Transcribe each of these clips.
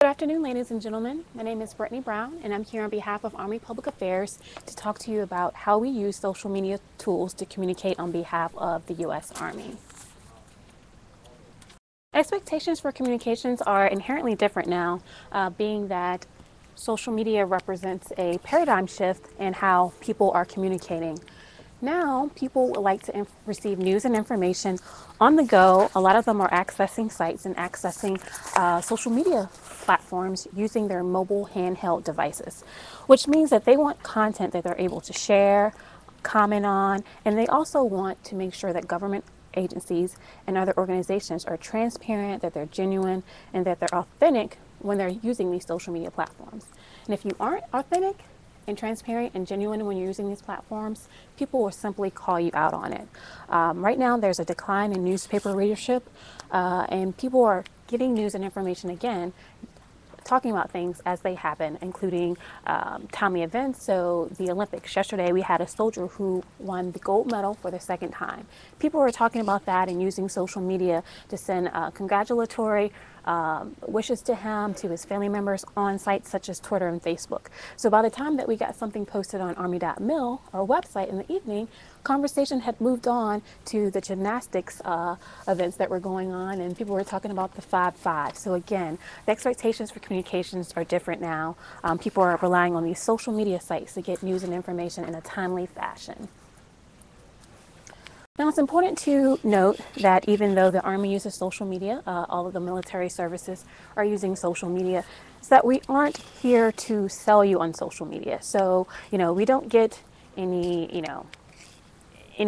Good afternoon, ladies and gentlemen. My name is Brittany Brown, and I'm here on behalf of Army Public Affairs to talk to you about how we use social media tools to communicate on behalf of the U.S. Army. Expectations for communications are inherently different now, being that social media represents a paradigm shift in how people are communicating. Now, people would like to receive news and information on the go. A lot of them are accessing sites and accessing social media platforms using their mobile handheld devices, which means that they want content that they're able to share, comment on, and they also want to make sure that government agencies and other organizations are transparent, that they're genuine, and that they're authentic when they're using these social media platforms. And if you aren't authentic and transparent and genuine when you're using these platforms, people will simply call you out on it. Right now, there's a decline in newspaper readership, and people are getting news and information again, talking about things as they happen, including timely events. So the Olympics, yesterday we had a soldier who won the gold medal for the second time. People were talking about that and using social media to send congratulatory wishes to him, to his family members on sites such as Twitter and Facebook. So by the time that we got something posted on Army.mil, our website, in the evening, conversation had moved on to the gymnastics events that were going on, and people were talking about the 5-5. So again, the expectations for communications are different now. People are relying on these social media sites to get news and information in a timely fashion. Now, it's important to note that even though the Army uses social media, all of the military services are using social media, is that we aren't here to sell you on social media. So, we don't get any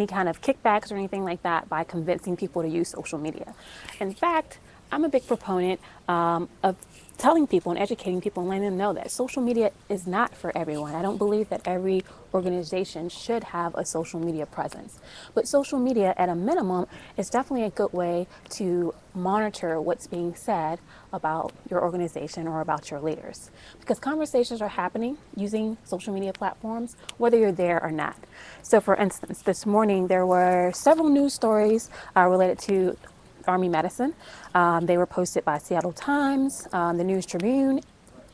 kind of kickbacks or anything like that by convincing people to use social media. In fact, I'm a big proponent of telling people and educating people and letting them know that social media is not for everyone. I don't believe that every organization should have a social media presence. But social media, at a minimum, is definitely a good way to monitor what's being said about your organization or about your leaders. Because conversations are happening using social media platforms, whether you're there or not. So for instance, this morning there were several news stories related to Army medicine. They were posted by Seattle Times, the News Tribune,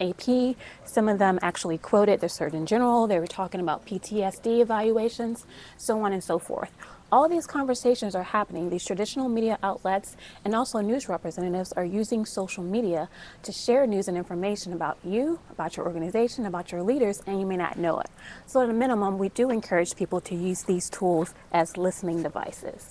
AP. Some of them actually quoted the Surgeon General. They were talking about PTSD evaluations, so on and so forth. All of these conversations are happening. These traditional media outlets and also news representatives are using social media to share news and information about you, about your organization, about your leaders, and you may not know it. So at a minimum, we do encourage people to use these tools as listening devices.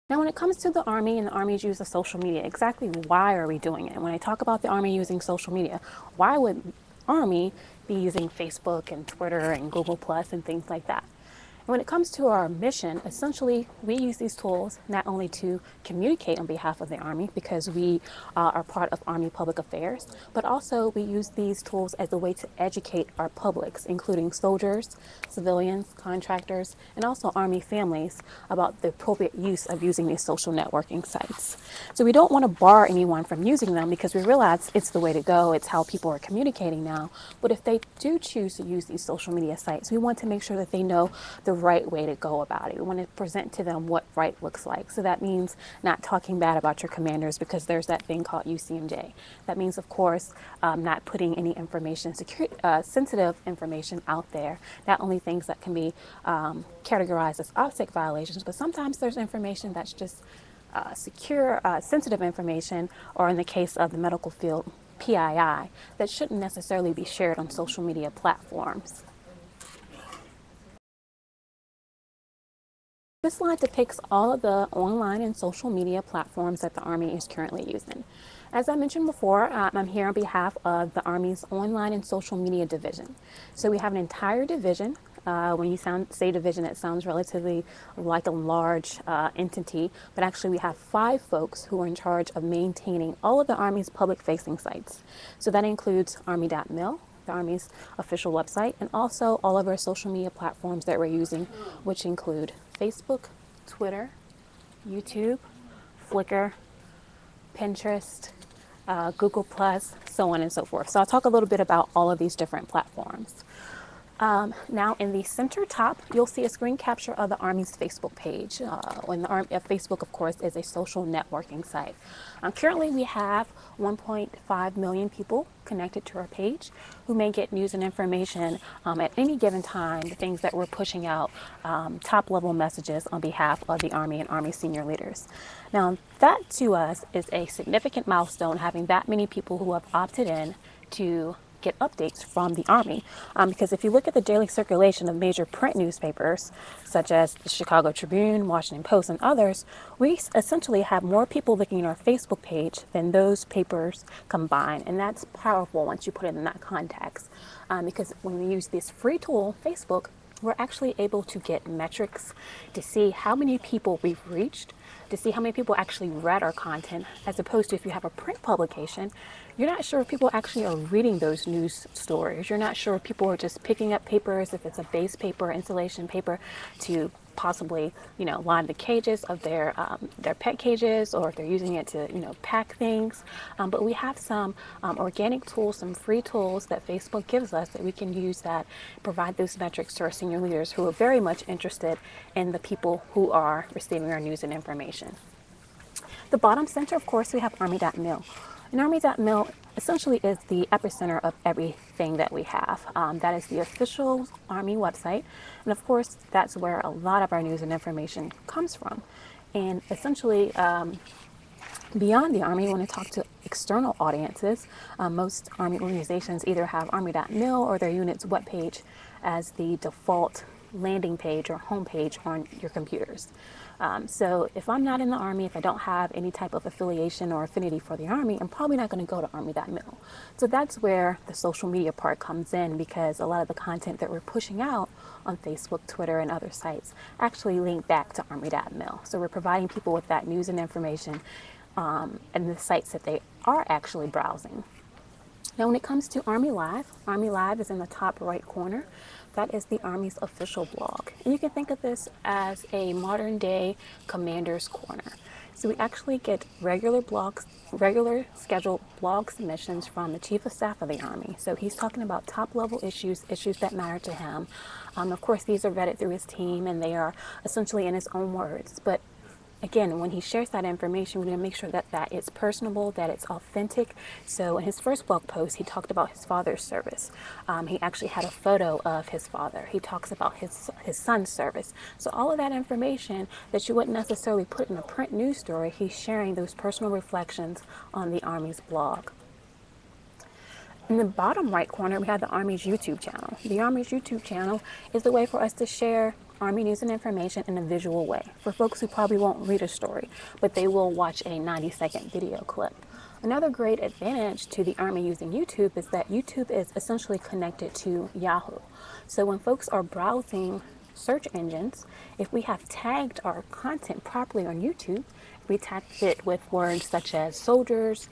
Now, when it comes to the Army and the Army's use of social media, exactly why are we doing it? When I talk about the Army using social media, why would Army be using Facebook and Twitter and Google Plus and things like that? When it comes to our mission, essentially, we use these tools not only to communicate on behalf of the Army, because we are part of Army Public Affairs, but also we use these tools as a way to educate our publics, including soldiers, civilians, contractors, and also Army families about the appropriate use of using these social networking sites. So we don't want to bar anyone from using them because we realize it's the way to go. It's how people are communicating now. But if they do choose to use these social media sites, we want to make sure that they know the right way to go about it. We want to present to them what right looks like. So that means not talking bad about your commanders, because there's that thing called UCMJ. That means, of course, not putting any information, sensitive information out there. Not only things that can be categorized as OPSEC violations, but sometimes there's information that's just sensitive information, or in the case of the medical field, PII, that shouldn't necessarily be shared on social media platforms. This slide depicts all of the online and social media platforms that the Army is currently using. As I mentioned before, I'm here on behalf of the Army's online and social media division. So we have an entire division. When you say division, it sounds relatively like a large entity, but actually we have 5 folks who are in charge of maintaining all of the Army's public-facing sites. So that includes Army.mil, the Army's official website, and also all of our social media platforms that we're using, which include Facebook, Twitter, YouTube, Flickr, Pinterest, Google Plus, so on and so forth. So I'll talk a little bit about all of these different platforms. Now in the center top, you'll see a screen capture of the Army's Facebook page. Facebook, of course, is a social networking site. Currently, we have 1.5 million people connected to our page who may get news and information at any given time, the things that we're pushing out, top level messages on behalf of the Army and Army senior leaders. Now, that to us is a significant milestone, having that many people who have opted in to get updates from the Army. Because if you look at the daily circulation of major print newspapers, such as the Chicago Tribune, Washington Post, and others, we essentially have more people looking at our Facebook page than those papers combined. And that's powerful once you put it in that context. Because when we use this free tool, Facebook, we're actually able to get metrics to see how many people we've reached, to see how many people actually read our content, as opposed to if you have a print publication, you're not sure if people actually are reading those news stories. You're not sure if people are just picking up papers, if it's a base paper, insulation paper, to possibly, line the cages of their pet cages, or if they're using it to, pack things. But we have some organic tools, some free tools that Facebook gives us that we can use that provide those metrics to our senior leaders who are very much interested in the people who are receiving our news and information. The bottom center, of course, we have Army.mil. And Army.mil essentially is the epicenter of everything that we have. That is the official Army website. And of course, that's where a lot of our news and information comes from. And essentially, beyond the Army, when I talk to external audiences, most Army organizations either have Army.mil or their unit's webpage as the default landing page or homepage on your computers. So if I'm not in the Army, if I don't have any type of affiliation or affinity for the Army, I'm probably not going to go to Army.mil. So that's where the social media part comes in, because a lot of the content that we're pushing out on Facebook, Twitter, and other sites actually link back to Army.mil. So we're providing people with that news and information and the sites that they are actually browsing. Now, when it comes to Army Live is in the top right corner. That is the Army's official blog. And you can think of this as a modern day commander's corner. So we actually get regular scheduled blog submissions from the Chief of Staff of the Army. So he's talking about top level issues that matter to him. Of course, these are vetted through his team and they are essentially in his own words. But again, when he shares that information, we're going to make sure that it's personable, that it's authentic. So in his first blog post, he talked about his father's service. He actually had a photo of his father. He talks about his son's service. So all of that information that you wouldn't necessarily put in a print news story, he's sharing those personal reflections on the Army's blog. In the bottom right corner, we have the Army's YouTube channel. The Army's YouTube channel is the way for us to share Army news and information in a visual way for folks who probably won't read a story, but they will watch a 90-second video clip. Another great advantage to the Army using YouTube is that YouTube is essentially connected to Yahoo. So when folks are browsing search engines, if we have tagged our content properly on YouTube, we tagged it with words such as soldiers,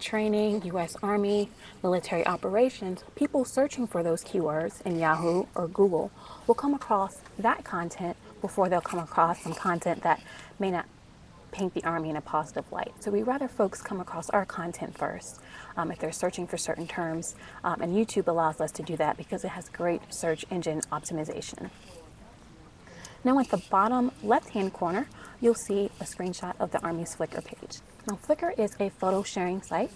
training, U.S. Army, military operations, people searching for those keywords in Yahoo or Google will come across that content before they'll come across some content that may not paint the Army in a positive light. So we rather folks come across our content first if they're searching for certain terms. And YouTube allows us to do that because it has great search engine optimization. Now at the bottom left-hand corner, you'll see a screenshot of the Army's Flickr page. Now Flickr is a photo sharing site,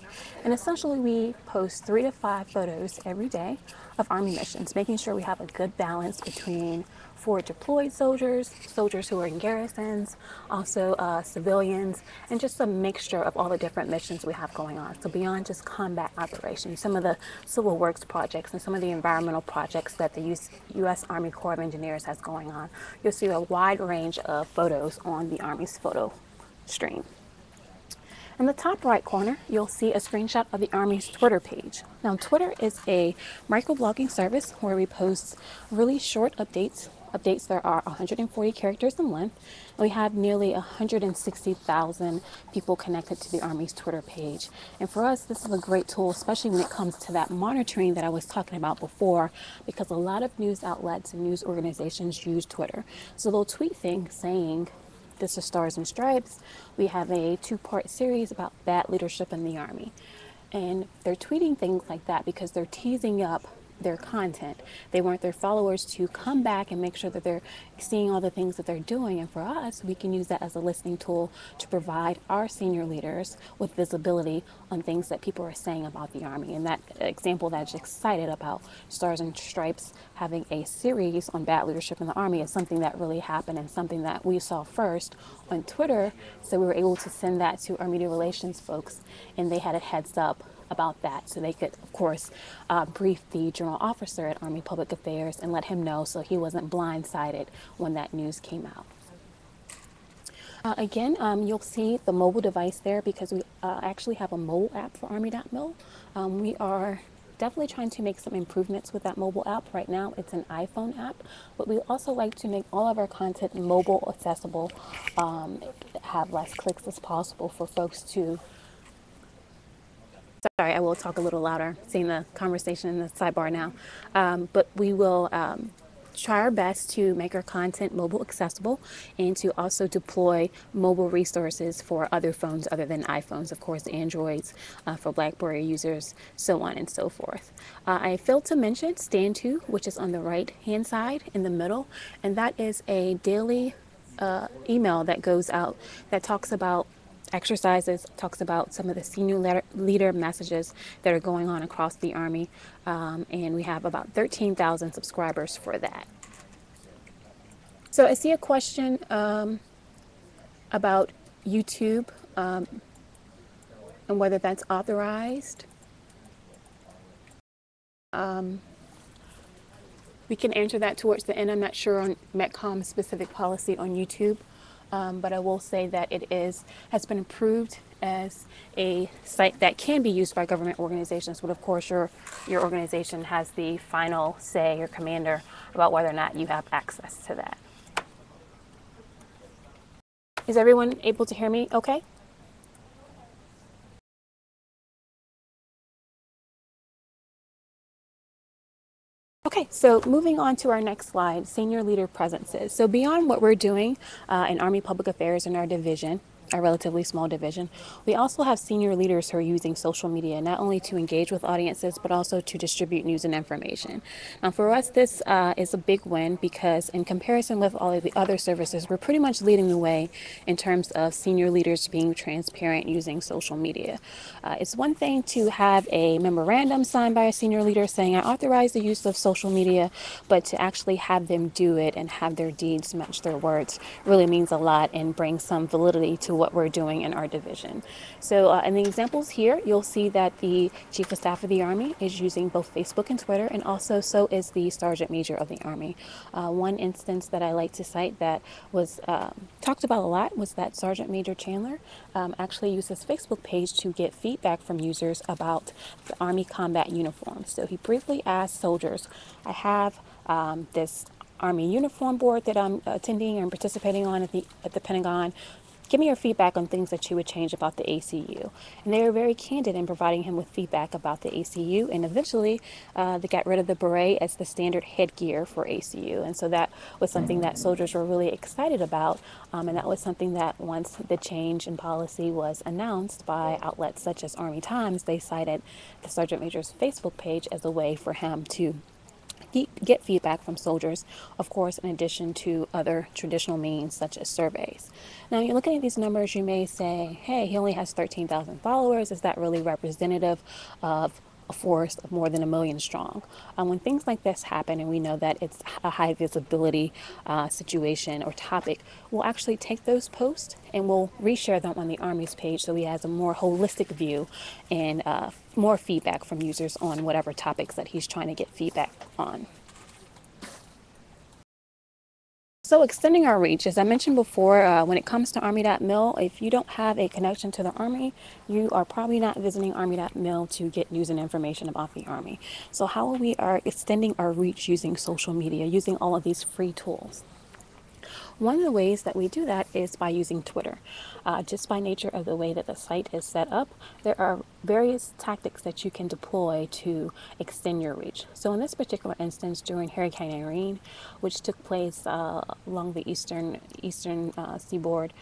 and essentially we post 3 to 5 photos every day of Army missions, making sure we have a good balance between forward deployed soldiers, soldiers who are in garrisons, also civilians, and just a mixture of all the different missions we have going on. So beyond just combat operations, some of the civil works projects and some of the environmental projects that the U.S. Army Corps of Engineers has going on, you'll see a wide range of photos on the Army's photo stream. In the top right corner, you'll see a screenshot of the Army's Twitter page. Now, Twitter is a microblogging service where we post really short updates that are 140 characters in length. And we have nearly 160,000 people connected to the Army's Twitter page. And for us, this is a great tool, especially when it comes to that monitoring that I was talking about before, because a lot of news outlets and news organizations use Twitter. So they'll tweet things saying, "This is Stars and Stripes. We have a 2-part series about bad leadership in the Army." And they're tweeting things like that because they're teasing up their content. They want their followers to come back and make sure that they're seeing all the things that they're doing. And for us, we can use that as a listening tool to provide our senior leaders with visibility on things that people are saying about the Army. And that example that I just excited about, Stars and Stripes having a series on bad leadership in the Army, is something that really happened and something that we saw first on Twitter. So we were able to send that to our media relations folks, and they had a heads up about that, so they could, of course, brief the general officer at Army Public Affairs and let him know so he wasn't blindsided when that news came out. Again, you'll see the mobile device there because we actually have a mobile app for Army.mil. We are definitely trying to make some improvements with that mobile app. Right now, it's an iPhone app, but we also like to make all of our content mobile accessible, have less clicks as possible for folks to. Sorry, I will talk a little louder, seeing the conversation in the sidebar now. But we will try our best to make our content mobile accessible and to also deploy mobile resources for other phones other than iPhones, of course, Androids, for BlackBerry users, so on and so forth. I failed to mention Stand2, which is on the right-hand side in the middle, and that is a daily email that goes out that talks about exercises, talks about some of the senior leader messages that are going on across the Army, and we have about 13,000 subscribers for that. So I see a question about YouTube and whether that's authorized. We can answer that towards the end. I'm not sure on Metcom's specific policy on YouTube. But I will say that it has been approved as a site that can be used by government organizations. But of course, your organization has the final say, your commander, about whether or not you have access to that. Is everyone able to hear me okay? Okay, so moving on to our next slide, senior leader presences. So beyond what we're doing in Army Public Affairs in our division, a relatively small division, we also have senior leaders who are using social media, not only to engage with audiences, but also to distribute news and information. Now for us, this is a big win because in comparison with all of the other services, we're pretty much leading the way in terms of senior leaders being transparent using social media. It's one thing to have a memorandum signed by a senior leader saying, I authorize the use of social media, but to actually have them do it and have their deeds match their words really means a lot and brings some validity to what we're doing in our division. So in the examples here, you'll see that the Chief of Staff of the Army is using both Facebook and Twitter, and also so is the Sergeant Major of the Army. One instance that I like to cite that was talked about a lot was that Sergeant Major Chandler actually used his Facebook page to get feedback from users about the Army combat uniform. So he briefly asked soldiers, I have this Army uniform board that I'm attending and participating on at the Pentagon. Give me your feedback on things that you would change about the ACU. And they were very candid in providing him with feedback about the ACU. And eventually, they got rid of the beret as the standard headgear for ACU. And so that was something that soldiers were really excited about. And that was something that once the change in policy was announced by outlets such as Army Times, they cited the Sergeant Major's Facebook page as a way for him to get feedback from soldiers, of course, in addition to other traditional means such as surveys. Now, you're looking at these numbers, you may say, hey, he only has 13,000 followers. Is that really representative of a force of more than 1 million strong? When things like this happen and we know that it's a high visibility situation or topic, we'll actually take those posts and we'll reshare them on the Army's page so he has a more holistic view and more feedback from users on whatever topics that he's trying to get feedback on. So extending our reach, as I mentioned before, when it comes to Army.mil, if you don't have a connection to the Army, you are probably not visiting Army.mil to get news and information about the Army. So how we are extending our reach using social media, using all of these free tools. One of the ways that we do that is by using Twitter. Just by nature of the way that the site is set up, there are various tactics that you can deploy to extend your reach. So in this particular instance, during Hurricane Irene, which took place along the eastern seaboard,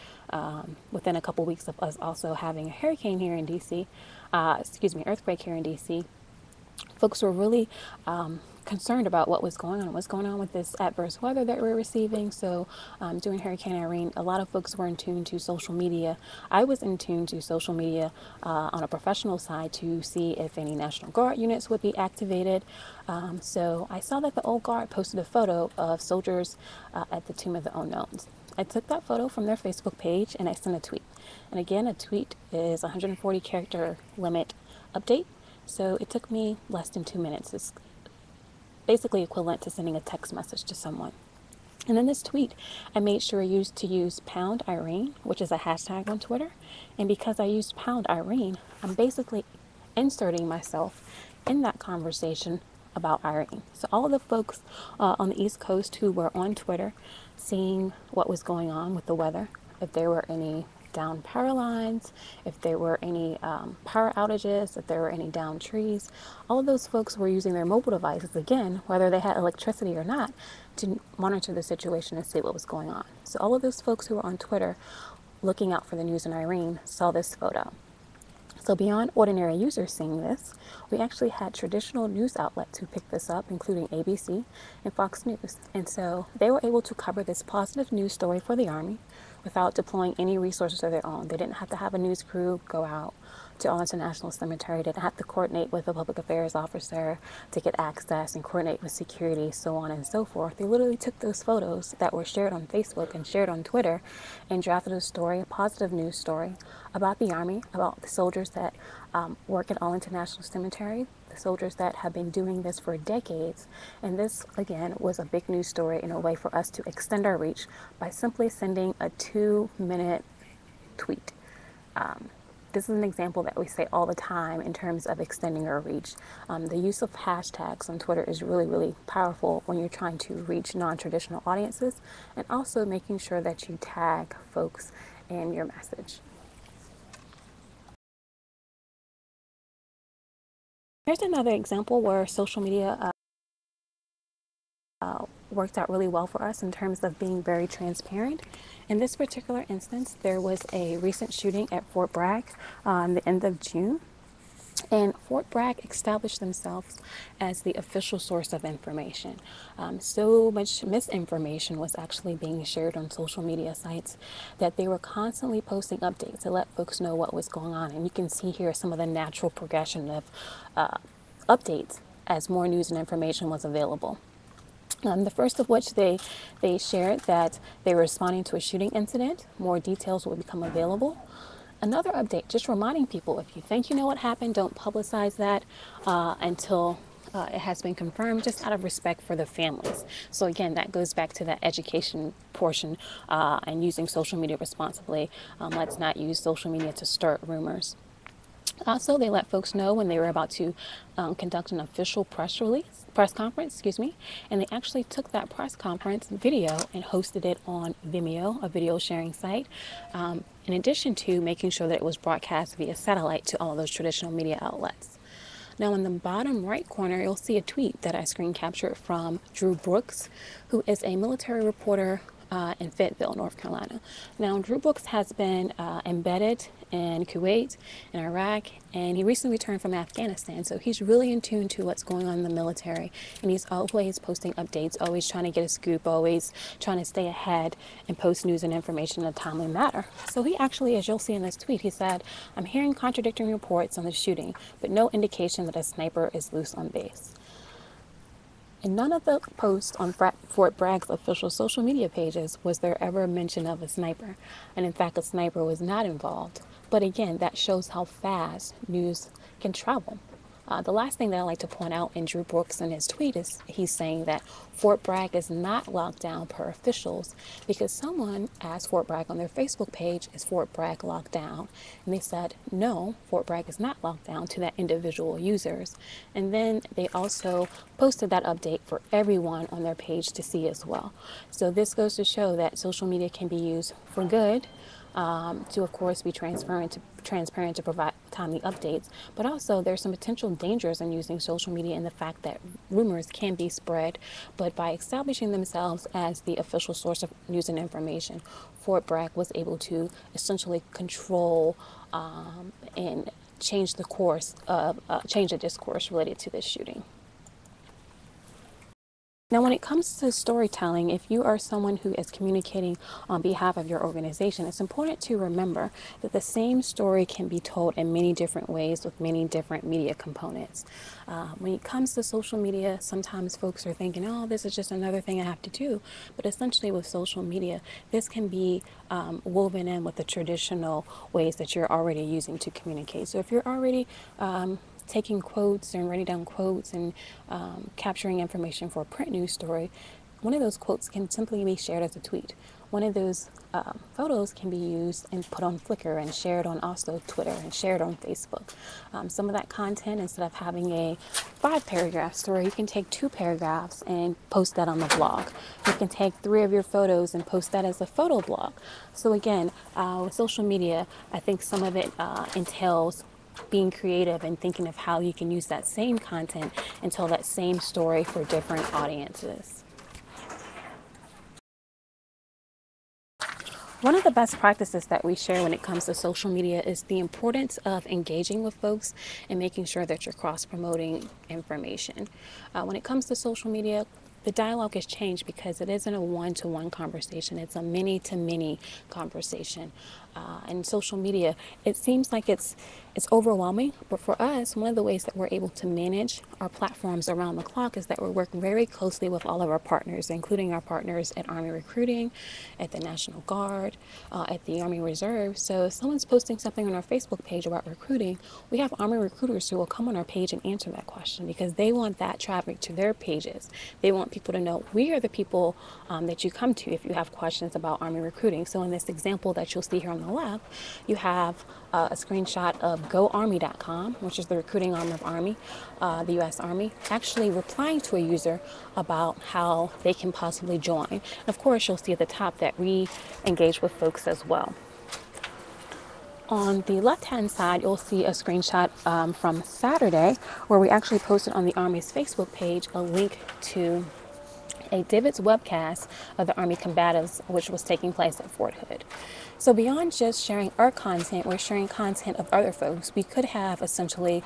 within a couple weeks of us also having a hurricane here in DC, earthquake here in DC, Folks were really concerned about what's going on with this adverse weather that we're receiving. So during Hurricane Irene, a lot of folks were in tune to social media. I was in tune to social media on a professional side to see if any National Guard units would be activated. So I saw that the Old Guard posted a photo of soldiers at the Tomb of the Unknowns. I took that photo from their Facebook page and I sent a tweet. And again, a tweet is 140 character limit update. So it took me less than 2 minutes. It's basically equivalent to sending a text message to someone. And in this tweet, I made sure to use Pound Irene, which is a hashtag on Twitter. And because I used Pound Irene, I'm basically inserting myself in that conversation about Irene. So all of the folks on the East Coast who were on Twitter seeing what was going on with the weather, if there were any down power lines, if there were any power outages, if there were any down trees, all of those folks were using their mobile devices, again, whether they had electricity or not, to monitor the situation and see what was going on. So all of those folks who were on Twitter looking out for the news in Irene saw this photo. So beyond ordinary users seeing this, we actually had traditional news outlets who picked this up, including ABC and Fox News. And so they were able to cover this positive news story for the Army without deploying any resources of their own. They didn't have to have a news crew go out to Arlington National Cemetery. They didn't have to coordinate with a public affairs officer to get access and coordinate with security, so on and so forth. They literally took those photos that were shared on Facebook and shared on Twitter and drafted a story, a positive news story about the Army, about the soldiers that work at Arlington National Cemetery, the soldiers that have been doing this for decades. And this, again, was a big news story in a way for us to extend our reach by simply sending a 2-minute tweet. This is an example that we say all the time in terms of extending our reach. The use of hashtags on Twitter is really, really powerful when you're trying to reach non-traditional audiences, and also making sure that you tag folks in your message. Here's another example where social media worked out really well for us in terms of being very transparent. In this particular instance, there was a recent shooting at Fort Bragg on the end of June. And Fort Bragg established themselves as the official source of information. So much misinformation was actually being shared on social media sites that they were constantly posting updates to let folks know what was going on. And you can see here some of the natural progression of updates as more news and information was available. The first of which they shared that they were responding to a shooting incident. More details will become available. Another update, just reminding people, if you think you know what happened, don't publicize that until it has been confirmed, just out of respect for the families. So again, that goes back to that education portion and using social media responsibly. Let's not use social media to start rumors. Also, they let folks know when they were about to conduct an official press conference, and they actually took that press conference video and hosted it on Vimeo, a video sharing site, in addition to making sure that it was broadcast via satellite to all of those traditional media outlets. Now, in the bottom right corner, you'll see a tweet that I screen captured from Drew Brooks, who is a military reporter in Fayetteville, North Carolina. Now, Drew Brooks has been embedded in Kuwait and Iraq, and he recently returned from Afghanistan. So he's really in tune to what's going on in the military, and he's always posting updates, always trying to get a scoop, always trying to stay ahead and post news and information in a timely manner. So he actually, as you'll see in this tweet, he said, "I'm hearing contradicting reports on the shooting, but no indication that a sniper is loose on base." In none of the posts on Fort Bragg's official social media pages was there ever a mention of a sniper. And in fact, a sniper was not involved. But again, that shows how fast news can travel. The last thing that I like to point out in Drew Brooks in his tweet is he's saying that Fort Bragg is not locked down per officials, because someone asked Fort Bragg on their Facebook page, "Is Fort Bragg locked down?" And they said, "No, Fort Bragg is not locked down," to that individual users. And then they also posted that update for everyone on their page to see as well. So this goes to show that social media can be used for good, to of course be transparent to provide timely updates, but also there's some potential dangers in using social media in the fact that rumors can be spread. But by establishing themselves as the official source of news and information, Fort Bragg was able to essentially control and change the discourse related to this shooting. Now, when it comes to storytelling, if you are someone who is communicating on behalf of your organization, it's important to remember that the same story can be told in many different ways with many different media components. When it comes to social media, sometimes folks are thinking, oh, this is just another thing I have to do. But essentially with social media, this can be woven in with the traditional ways that you're already using to communicate. So if you're already taking quotes and writing down quotes and capturing information for a print news story, one of those quotes can simply be shared as a tweet. One of those photos can be used and put on Flickr and shared on also Twitter and shared on Facebook. Some of that content, instead of having a 5-paragraph story, you can take 2 paragraphs and post that on the blog. You can take 3 of your photos and post that as a photo blog. So again, with social media, I think some of it entails being creative and thinking of how you can use that same content and tell that same story for different audiences. One of the best practices that we share when it comes to social media is the importance of engaging with folks and making sure that you're cross-promoting information. When it comes to social media, the dialogue has changed because it isn't a one-to-one conversation. It's a many-to-many conversation. And social media, it seems like it's overwhelming, but for us, one of the ways that we're able to manage our platforms around the clock is that we're working very closely with all of our partners, including our partners at Army Recruiting, at the National Guard, at the Army Reserve. So if someone's posting something on our Facebook page about recruiting, we have Army recruiters who will come on our page and answer that question because they want that traffic to their pages. They want people to know we are the people that you come to if you have questions about Army recruiting. So in this example that you'll see here on the left, you have a screenshot of GoArmy.com, which is the recruiting arm of Army, the U.S. Army, actually replying to a user about how they can possibly join. And of course, you'll see at the top that we engage with folks as well. On the left-hand side, you'll see a screenshot from Saturday where we actually posted on the Army's Facebook page a link to a Divots webcast of the Army combatives, which was taking place at Fort Hood. So beyond just sharing our content, we're sharing content of other folks. We could have essentially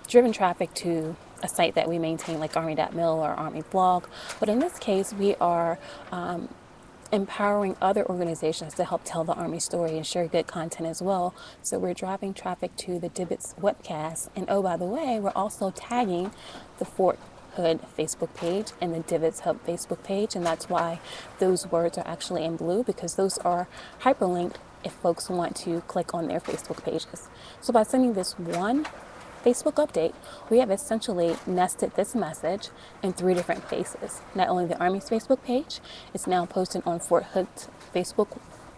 driven traffic to a site that we maintain like Army.mil or Army blog. But in this case, we are empowering other organizations to help tell the Army story and share good content as well. So we're driving traffic to the Divots webcast. And oh, by the way, we're also tagging the Fort Hood Facebook page and the Divots Hub Facebook page, and that's why those words are actually in blue, because those are hyperlinked if folks want to click on their Facebook pages. So by sending this one Facebook update, we have essentially nested this message in 3 different places. Not only the Army's Facebook page, it's now posted on Fort Hood's Facebook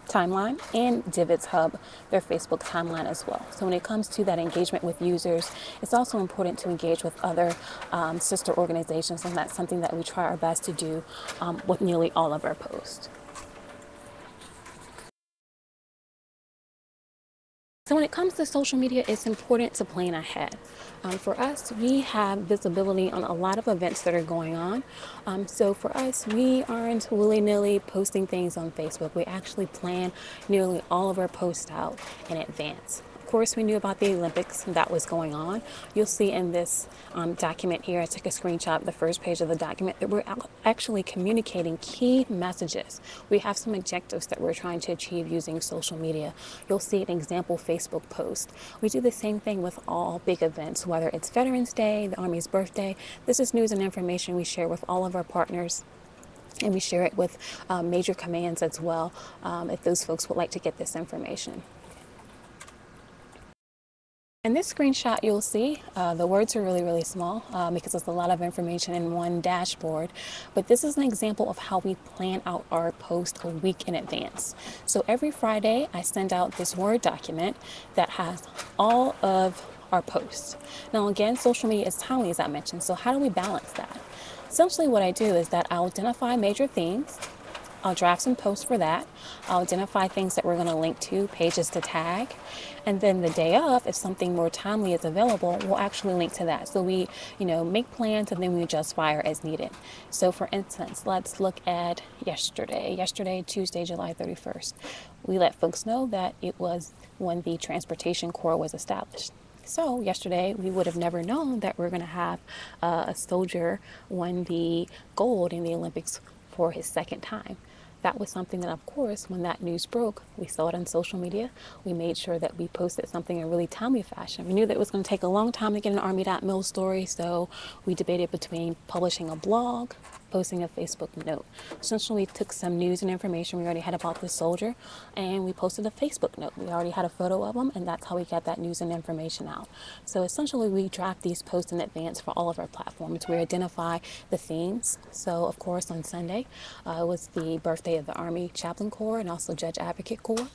timeline and Divots Hub, their Facebook timeline as well. So when it comes to that engagement with users, it's also important to engage with other sister organizations, and that's something that we try our best to do with nearly all of our posts. So when it comes to social media, it's important to plan ahead. For us, we have visibility on a lot of events that are going on. So for us, we aren't willy-nilly posting things on Facebook. We actually plan nearly all of our posts out in advance. Of course, we knew about the Olympics that was going on. You'll see in this document here, I took a screenshot of the first page of the document, that we're actually communicating key messages. We have some objectives that we're trying to achieve using social media. You'll see an example Facebook post. We do the same thing with all big events, whether it's Veterans Day, the Army's birthday. This is news and information we share with all of our partners. And we share it with major commands as well, if those folks would like to get this information. In this screenshot, you'll see the words are really small because there's a lot of information in one dashboard. But this is an example of how we plan out our post a week in advance. So every Friday, I send out this Word document that has all of our posts. Now, again, social media is timely, as I mentioned. So how do we balance that? Essentially, what I do is that I'll identify major themes. I'll draft some posts for that. I'll identify things that we're going to link to, pages to tag. And then the day of, if something more timely is available, we'll actually link to that. So we, make plans and then we adjust fire as needed. So for instance, let's look at yesterday, Tuesday, July 31st. We let folks know that it was when the Transportation Corps was established. So yesterday, we would have never known that we're going to have a soldier win the gold in the Olympics for his second time. That was something that, of course, when that news broke, we saw it on social media. We made sure that we posted something in a really timely fashion. We knew that it was going to take a long time to get an Army.mil story, so we debated between publishing a blog, posting a Facebook note. Essentially, we took some news and information we already had about this soldier, and we posted a Facebook note. We already had a photo of him, and that's how we got that news and information out. So essentially, we draft these posts in advance for all of our platforms. We identify the themes. So, of course, on Sunday, it was the birthday of the Army Chaplain Corps and also Judge Advocate Corps.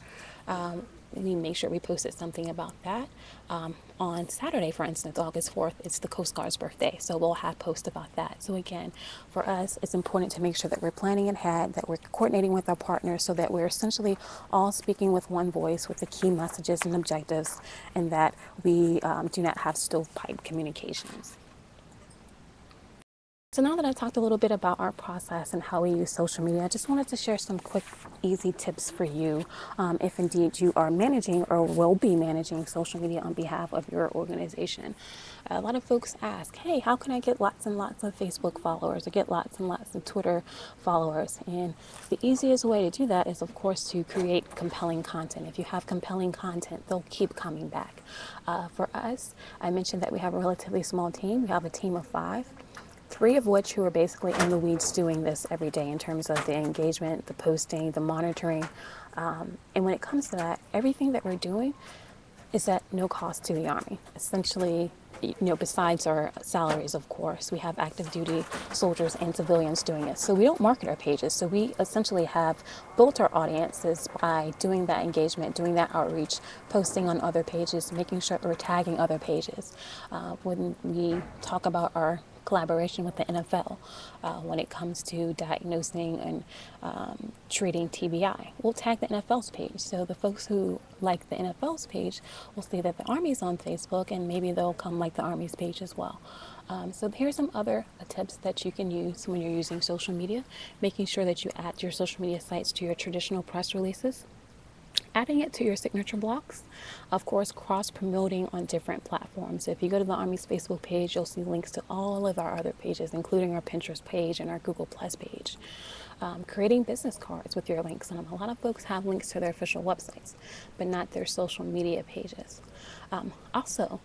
We make sure we posted something about that. On Saturday, for instance, August 4th, it's the Coast Guard's birthday. So we'll have posts about that. So again, for us, it's important to make sure that we're planning ahead, that we're coordinating with our partners so that we're essentially all speaking with one voice with the key messages and objectives, and that we do not have stovepipe communications. So now that I've talked a little bit about our process and how we use social media, I just wanted to share some quick, easy tips for you if indeed you are managing or will be managing social media on behalf of your organization. A lot of folks ask, hey, how can I get lots and lots of Facebook followers or get lots and lots of Twitter followers? And the easiest way to do that is, of course, to create compelling content. If you have compelling content, they'll keep coming back. For us, I mentioned that we have a relatively small team. We have a team of 5. 3 of which who are basically in the weeds doing this every day in terms of the engagement, the posting, the monitoring. And when it comes to that, everything that we're doing is at no cost to the Army. Essentially, besides our salaries, of course, we have active duty soldiers and civilians doing it. So we don't market our pages. So we essentially have built our audiences by doing that engagement, doing that outreach, posting on other pages, making sure we're tagging other pages. When we talk about our collaboration with the NFL when it comes to diagnosing and treating TBI. We'll tag the NFL's page. So the folks who like the NFL's page will see that the Army's on Facebook, and maybe they'll come like the Army's page as well. So here's some other tips that you can use when you're using social media. Making sure that you add your social media sites to your traditional press releases. Adding it to your signature blocks, of course, cross-promoting on different platforms. So if you go to the Army's Facebook page, you'll see links to all of our other pages, including our Pinterest page and our Google Plus page. Creating business cards with your links on them. A lot of folks have links to their official websites, but not their social media pages. Also,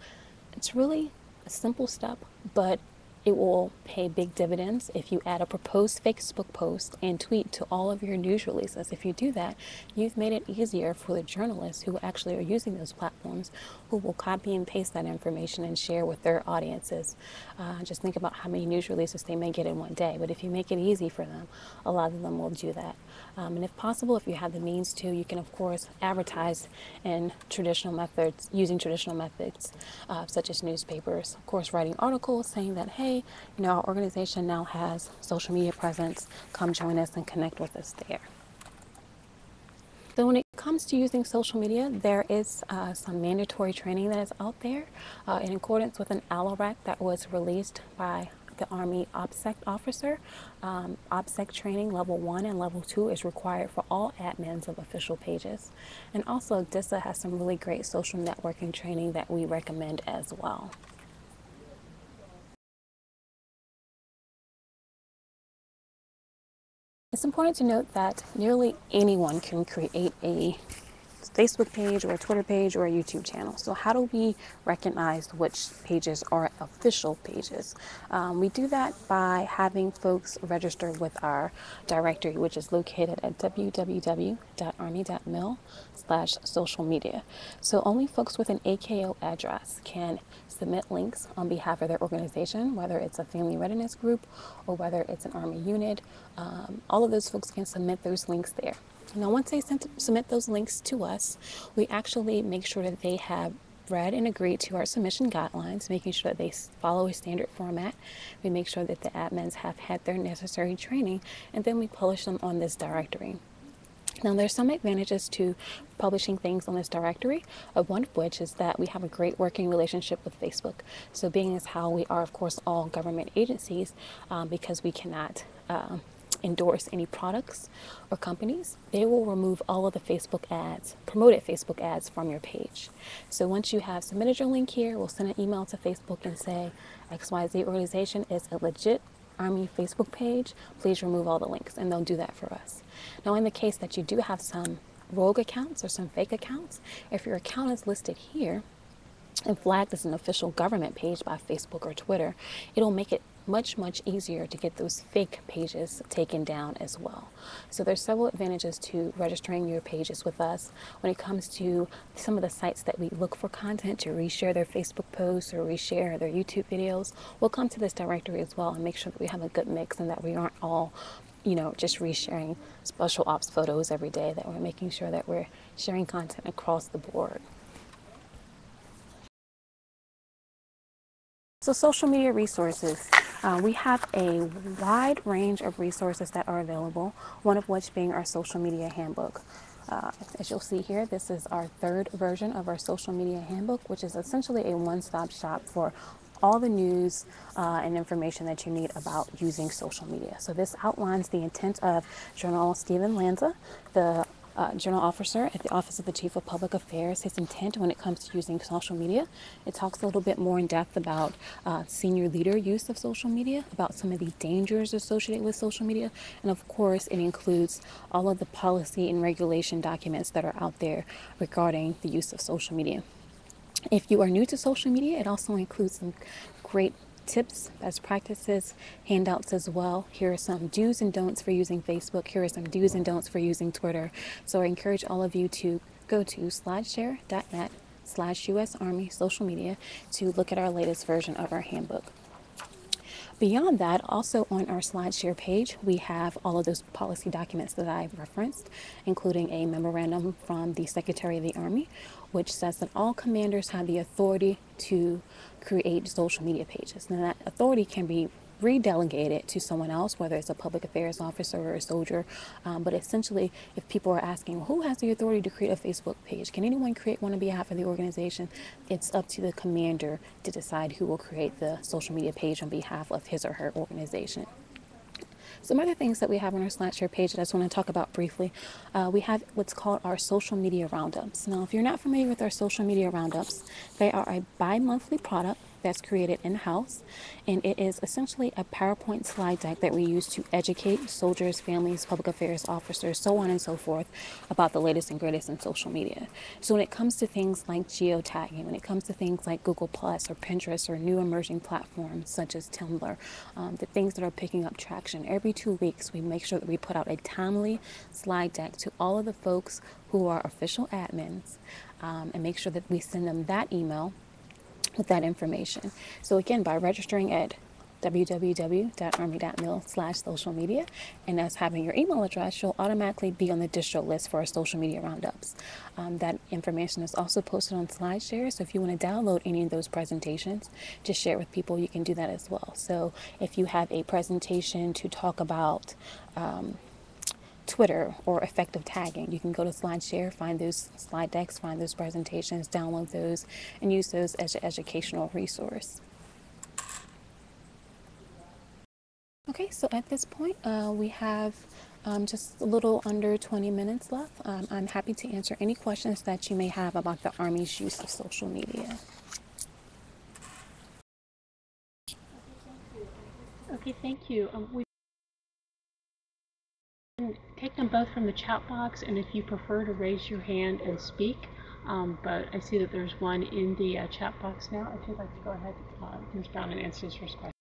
it's really a simple step, but it will pay big dividends if you add a proposed Facebook post and tweet to all of your news releases. If you do that, you've made it easier for the journalists who actually are using those platforms, who will copy and paste that information and share with their audiences. Just think about how many news releases they may get in one day. But if you make it easy for them, a lot of them will do that. And if possible, if you have the means to, you can, of course, advertise in traditional methods, using traditional methods, such as newspapers. Of course, writing articles saying that, hey, our organization now has social media presence. Come join us and connect with us there. So when it comes to using social media, there is some mandatory training that is out there in accordance with an ALARAC that was released by the Army OPSEC officer. OPSEC training level 1 and level 2 is required for all admins of official pages. And also DISA has some really great social networking training that we recommend as well. It's important to note that nearly anyone can create a Facebook page or a Twitter page or a YouTube channel. So how do we recognize which pages are official pages? We do that by having folks register with our directory, which is located at www.army.mil/social media. So only folks with an AKO address can submit links on behalf of their organization, whether it's a family readiness group or whether it's an Army unit. All of those folks can submit those links there. Now, once they submit those links to us, we actually make sure that they have read and agreed to our submission guidelines, making sure that they follow a standard format. We make sure that the admins have had their necessary training, and then we publish them on this directory. Now, there's some advantages to publishing things on this directory, one of which is that we have a great working relationship with Facebook. So being as how we are, of course, all government agencies, because we cannot endorse any products or companies, they will remove all of the Facebook ads, promoted Facebook ads from your page. So once you have submitted your link here, we'll send an email to Facebook and say, XYZ organization is a legit Army Facebook page, please remove all the links, and they'll do that for us. Now, in the case that you do have some rogue accounts or some fake accounts, if your account is listed here and flagged as an official government page by Facebook or Twitter, it'll make it much easier to get those fake pages taken down as well. So there's several advantages to registering your pages with us. When it comes to some of the sites that we look for content to reshare their Facebook posts or reshare their YouTube videos, we'll come to this directory as well and make sure that we have a good mix and that we aren't all just resharing special ops photos every day, that we're making sure that we're sharing content across the board. So social media resources. We have a wide range of resources that are available, one of which being our social media handbook. As you'll see here, this is our third version of our social media handbook, which is essentially a one-stop shop for all the news and information that you need about using social media. So this outlines the intent of General Stephen Lanza, the General Officer at the Office of the Chief of Public Affairs, his intent when it comes to using social media. It talks a little bit more in depth about senior leader use of social media, about some of the dangers associated with social media, and of course it includes all of the policy and regulation documents that are out there regarding the use of social media. If you are new to social media, it also includes some great tips, best practices, handouts as well. Here are some do's and don'ts for using Facebook. Here are some do's and don'ts for using Twitter. So I encourage all of you to go to slideshare.net/US Army social media to look at our latest version of our handbook. Beyond that, also on our SlideShare page, we have all of those policy documents that I've referenced, including a memorandum from the Secretary of the Army, which says that all commanders have the authority to create social media pages. Now, that authority can be redelegated to someone else, whether it's a public affairs officer or a soldier. But essentially, if people are asking, well, who has the authority to create a Facebook page? Can anyone create one on behalf of the organization? It's up to the commander to decide who will create the social media page on behalf of his or her organization. Some other things that we have on our SlideShare page that I just want to talk about briefly. We have what's called our social media roundups. Now, if you're not familiar with our social media roundups, they are a bi-monthly product that's created in-house, and it is essentially a PowerPoint slide deck that we use to educate soldiers, families, public affairs officers, so on and so forth, about the latest and greatest in social media. So when it comes to things like geotagging, when it comes to things like Google Plus or Pinterest or new emerging platforms such as Tumblr, the things that are picking up traction, every 2 weeks we make sure that we put out a timely slide deck to all of the folks who are official admins, and make sure that we send them that email with that information. So again, by registering at www.army.mil/social media and us having your email address, you'll automatically be on the distro list for our social media roundups. That information is also posted on SlideShare, so if you want to download any of those presentations to share with people, you can do that as well. So if you have a presentation to talk about Twitter or effective tagging, you can go to SlideShare, find those slide decks, find those presentations, download those, and use those as an educational resource. Okay, so at this point, we have just a little under 20 minutes left. I'm happy to answer any questions that you may have about the Army's use of social media. Okay, thank you. We can take them both from the chat box, and if you prefer to raise your hand and speak, but I see that there's one in the chat box now. If you'd like to go ahead, Ms. Brown, and answer this first question.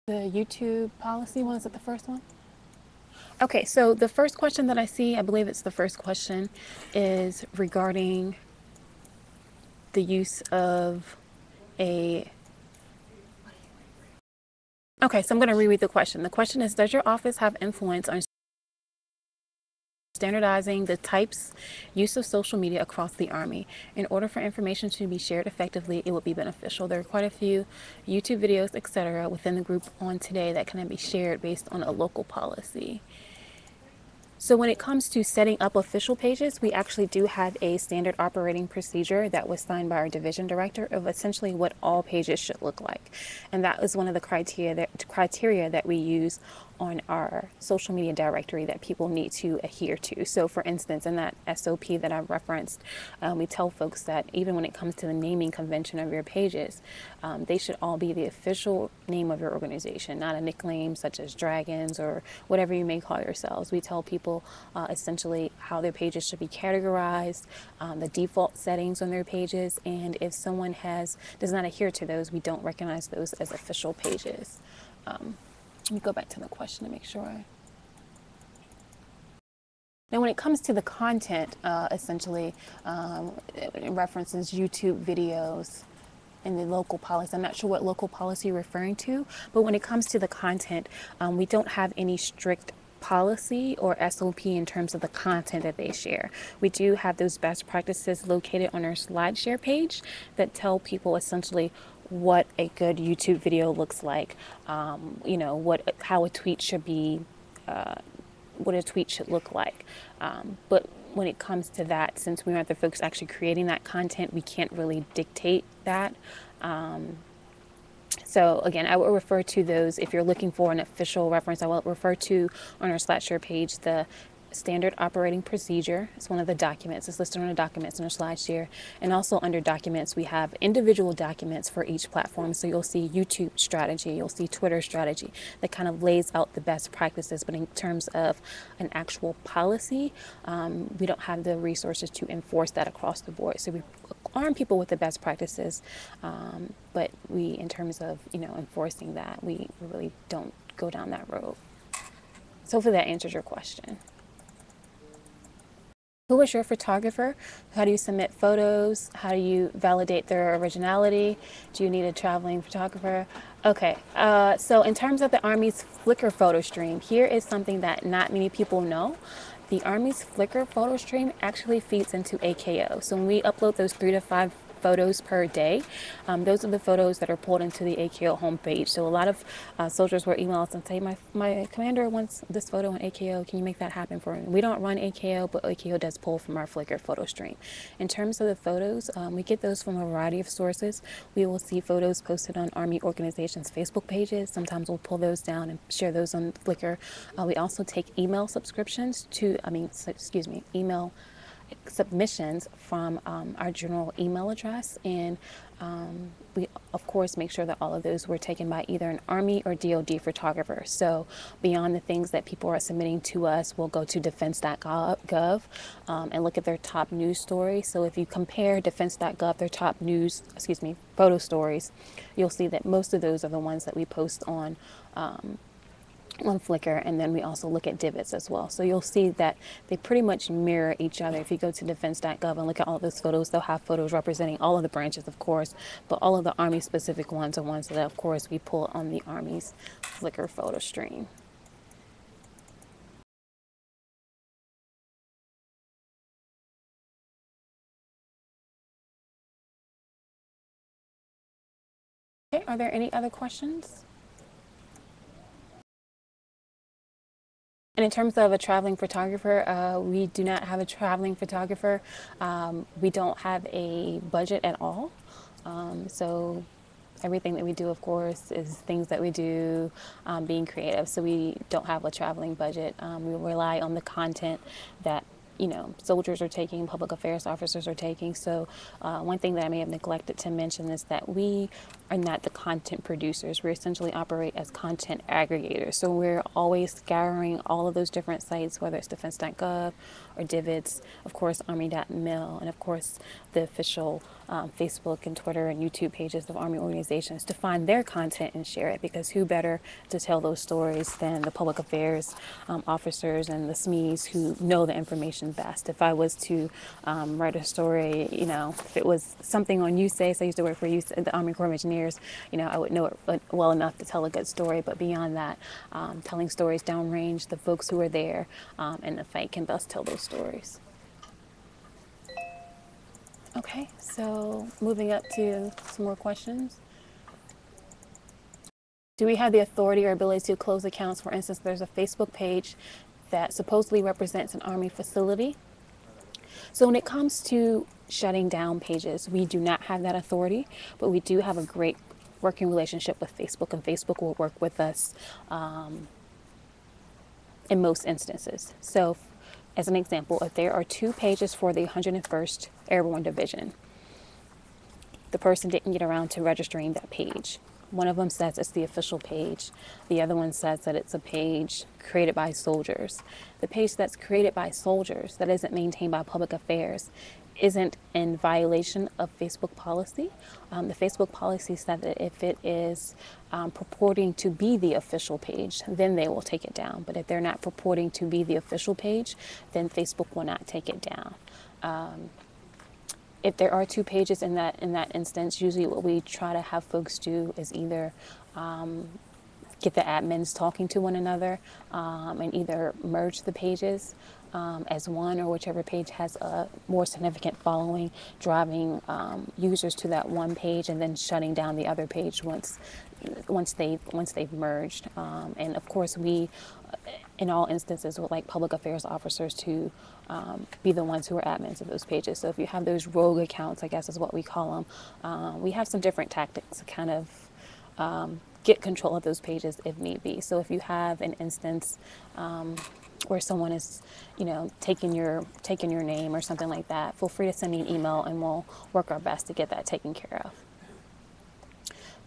The YouTube policy one, is it the first one? Okay, so the first question that I see, I believe it's the first question, is regarding the use of a Okay, so I'm going to reread the question. The question is, does your office have influence on standardizing the types use of social media across the Army? In order for information to be shared effectively, it would be beneficial. There are quite a few YouTube videos, etc., within the group on today that can be shared based on a local policy. So when it comes to setting up official pages, we actually do have a standard operating procedure that was signed by our division director of essentially what all pages should look like. And that is one of the criteria that we use on our social media directory that people need to adhere to. So for instance, in that SOP that I referenced, we tell folks that even when it comes to the naming convention of your pages, they should all be the official name of your organization, not a nickname such as Dragons or whatever you may call yourselves. We tell people essentially how their pages should be categorized, the default settings on their pages, and if someone does not adhere to those, we don't recognize those as official pages. Let me go back to the question to make sure. Now, when it comes to the content, essentially, it references YouTube videos in the local policy. I'm not sure what local policy you're referring to, but when it comes to the content, we don't have any strict policy or SOP in terms of the content that they share. We do have those best practices located on our SlideShare page that tell people essentially what a good YouTube video looks like, how a tweet should be, what a tweet should look like. But when it comes to that, since we aren't the folks actually creating that content, we can't really dictate that. So again, I will refer to those if you're looking for an official reference. I will refer to on our SlideShare page the standard operating procedure. It's one of the documents. It's listed on the documents in our SlideShare. And also under documents, we have individual documents for each platform. So you'll see YouTube strategy, you'll see Twitter strategy that kind of lays out the best practices. But in terms of an actual policy, we don't have the resources to enforce that across the board. So we arm people with the best practices, but we, in terms of enforcing that, we really don't go down that road. So hopefully that answers your question. Who is your photographer? How do you submit photos? How do you validate their originality? Do you need a traveling photographer? Okay, so in terms of the Army's Flickr photo stream, here is something that not many people know. The Army's Flickr photo stream actually feeds into AKO. So when we upload those 3 to 5 photos per day, those are the photos that are pulled into the AKO homepage. So a lot of soldiers will email us and say, my commander wants this photo on AKO, can you make that happen for me? We don't run AKO, but AKO does pull from our Flickr photo stream. In terms of the photos, we get those from a variety of sources. We will see photos posted on Army organizations' Facebook pages. Sometimes we'll pull those down and share those on Flickr. We also take email subscriptions email submissions from our general email address, and we of course make sure that all of those were taken by either an Army or DoD photographer. So beyond the things that people are submitting to us, we'll go to defense.gov and look at their top news stories. So if you compare defense.gov, their top photo stories, you'll see that most of those are the ones that we post on Flickr, and then we also look at divots as well. So you'll see that they pretty much mirror each other. If you go to defense.gov and look at all those photos, they'll have photos representing all of the branches, of course, but all of the Army specific ones are ones that, of course, we pull on the Army's Flickr photo stream. Okay, are there any other questions? And in terms of a traveling photographer, we do not have a traveling photographer. We don't have a budget at all. So everything that we do, of course, is things that we do being creative. So we don't have a traveling budget. We rely on the content that soldiers are taking, public affairs officers are taking. So one thing that I may have neglected to mention is that we are not the content producers. We essentially operate as content aggregators. So we're always scouring all of those different sites, whether it's defense.gov or Divots, of course, Army.mil, and of course, the official Facebook and Twitter and YouTube pages of Army organizations to find their content and share it, because who better to tell those stories than the public affairs officers and the SMEs who know the information best. If I was to write a story, if it was something on USACE, I used to work for the Army Corps of Engineers, I would know it well enough to tell a good story. But beyond that, telling stories downrange, the folks who are there in the fight can best tell those stories. Okay, so moving up to some more questions. Do we have the authority or ability to close accounts? For instance, there's a Facebook page that supposedly represents an Army facility. So when it comes to shutting down pages, we do not have that authority, but we do have a great working relationship with Facebook, and Facebook will work with us in most instances. So as an example, if there are 2 pages for the 101st Airborne Division, the person didn't get around to registering that page. One of them says it's the official page. The other one says that it's a page created by soldiers. The page that's created by soldiers, that isn't maintained by public affairs, isn't in violation of Facebook policy. The Facebook policy said that if it is purporting to be the official page, then they will take it down. But if they're not purporting to be the official page, then Facebook will not take it down. If there are 2 pages in that instance, usually what we try to have folks do is either get the admins talking to one another and either merge the pages as one, or whichever page has a more significant following, driving users to that one page and then shutting down the other page once they've merged. And of course, we, in all instances, would like public affairs officers to be the ones who are admins of those pages. So if you have those rogue accounts, I guess is what we call them, we have some different tactics to kind of get control of those pages if need be. So if you have an instance where someone is, taking your name or something like that, feel free to send me an email and we'll work our best to get that taken care of.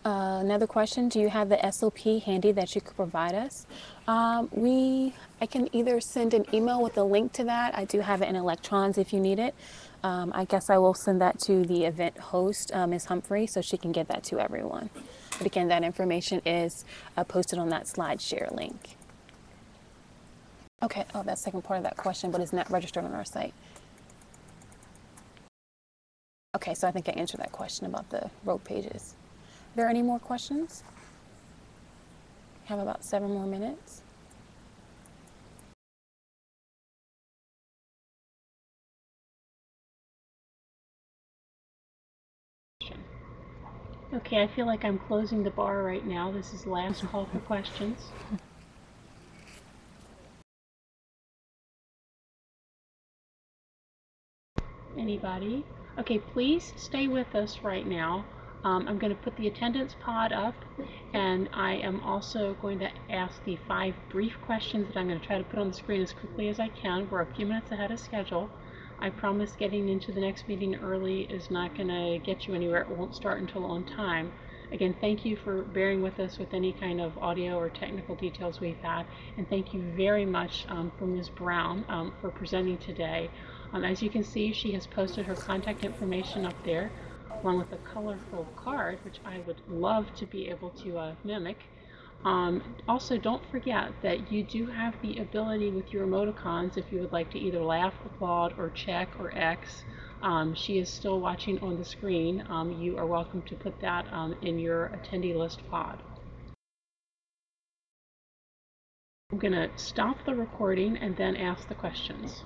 Another question, do you have the SOP handy that you could provide us? I can either send an email with a link to that. I do have it in electrons if you need it. I guess I will send that to the event host, Ms. Humphrey, so she can get that to everyone. But again, that information is posted on that SlideShare link. Okay, that's the second part of that question, but it's not registered on our site. Okay, so I think I answered that question about the rogue pages. Are there any more questions? We have about 7 more minutes. Okay, I feel like I'm closing the bar right now. This is the last call for questions. Anybody? Okay, please stay with us right now. I'm going to put the attendance pod up, and I am also going to ask the 5 brief questions that I'm going to try to put on the screen as quickly as I can. We're a few minutes ahead of schedule. I promise getting into the next meeting early is not going to get you anywhere. It won't start until on time. Again, thank you for bearing with us with any kind of audio or technical details we've had, and thank you very much for Ms. Brown for presenting today. As you can see, she has posted her contact information up there, along with a colorful card, which I would love to be able to mimic. Also, don't forget that you do have the ability with your emoticons, if you would like to either laugh, applaud, or check, or X. She is still watching on the screen. You are welcome to put that in your attendee list pod. I'm going to stop the recording and then ask the questions.